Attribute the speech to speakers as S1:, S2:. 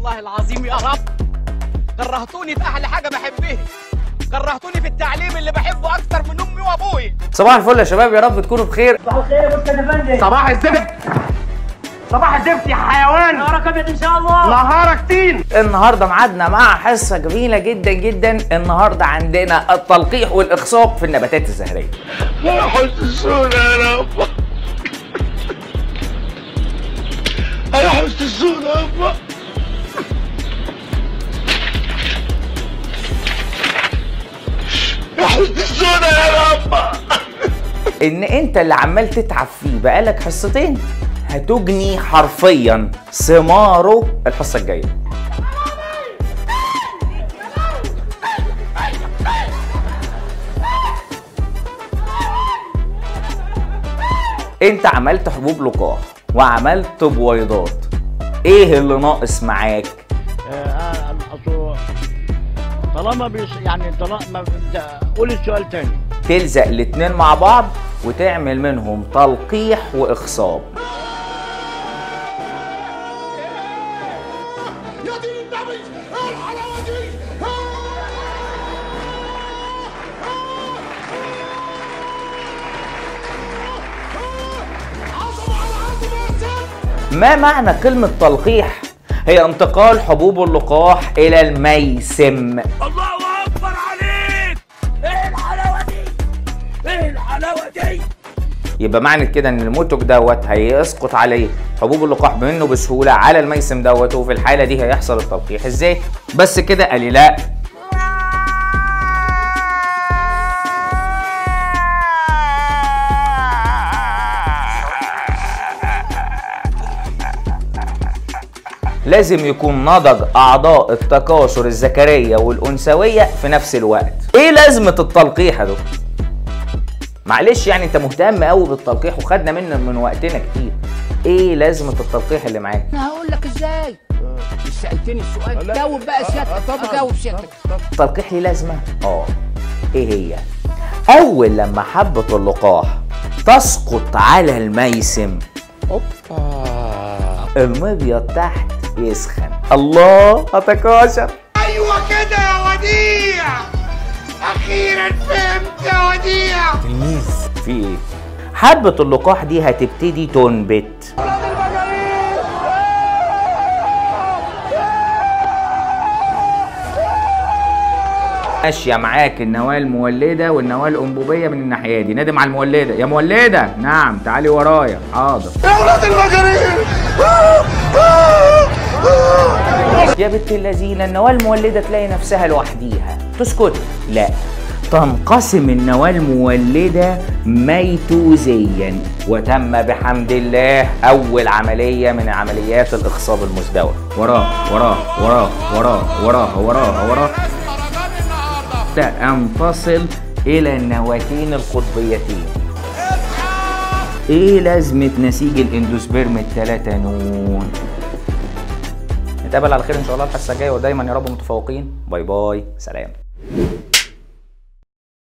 S1: والله العظيم يا رب كرهتوني في احلى حاجه بحبها، كرهتوني في التعليم اللي بحبه اكتر من امي وابويا.
S2: صباح الفل يا شباب، يا رب تكونوا بخير.
S3: صباح الخير يا استاذ افندي.
S1: صباح الزفت، صباح الزفت يا حيوان.
S3: نهارك ابيض ان شاء الله.
S1: نهارك تين.
S2: النهارده ميعادنا مع حصه جميله جدا جدا. النهارده عندنا التلقيح والاخصاب في النباتات الزهريه.
S4: يا حسسونا يا رب، يا حسسونا يا رب، يا حسسونا يا رب.
S2: ان انت اللي عمال تتعب فيه بقالك حصتين هتجني حرفيا ثماره الحصه الجايه. انت عملت حبوب لقاح وعملت بويضات، ايه اللي ناقص معاك؟
S3: طالما يعني طالما قول السؤال تاني.
S2: تلزق الاتنين مع بعض وتعمل منهم تلقيح واخصاب.
S4: يا دين النبي، ايه الحلاوه دي؟ عظمه على عظمه يا سيد.
S2: ما معنى كلمة تلقيح؟ هي انتقال حبوب اللقاح إلى الميسم.
S4: الله اكبر عليك، ايه الحلاوه دي؟ ايه الحلاوه دي؟
S2: يبقى معنى كده ان المنتج دوت هيسقط عليه حبوب اللقاح منه بسهولة على الميسم دوت، وفي الحالة دي هيحصل التلقيح. ازاي؟ بس كده؟ قال لي لا. لازم يكون نضج أعضاء التكاثر الذكرية والأنثوية في نفس الوقت. إيه لازمة التلقيح يا دكتور؟ معلش يعني أنت مهتم قوي بالتلقيح وخدنا من وقتنا كتير. إيه لازمة التلقيح اللي معاك؟
S5: انا هقول لك ازاي. مش سالتني السؤال، جاوب بقى سيادتك. جاوب سيادتك.
S2: التلقيح ليه لازمة؟ إيه هي؟ أول لما حبة اللقاح تسقط على الميسم، المبيض تحت يسخن. الله، هتكاثر.
S4: ايوه كده يا وديع، اخيرا فهمت يا وديع.
S2: في ايه؟ حبة اللقاح دي هتبتدي تنبت. ماشية معاك النواة المولدة والنواة الأنبوبية من الناحية دي. نادم على المولدة. يا مولدة، نعم تعالي ورايا. حاضر.
S4: يا ولاد المجانين،
S2: يا بنت اللذينة، النواة المولدة تلاقي نفسها لوحديها تسكت؟ لا، تنقسم النواة المولدة ميتوزيا، وتم بحمد الله أول عملية من عمليات الإخصاب المزدوج. وراه وراه وراه وراه وراه وراه وراه أن تصل إلى النواتين القطبيتين. إيه لازمة نسيج الإندوسبرم الثلاثة نون؟ نتقابل على خير إن شاء الله الحصة الجاية، ودايما يا رب متفوقين. باي باي، سلام.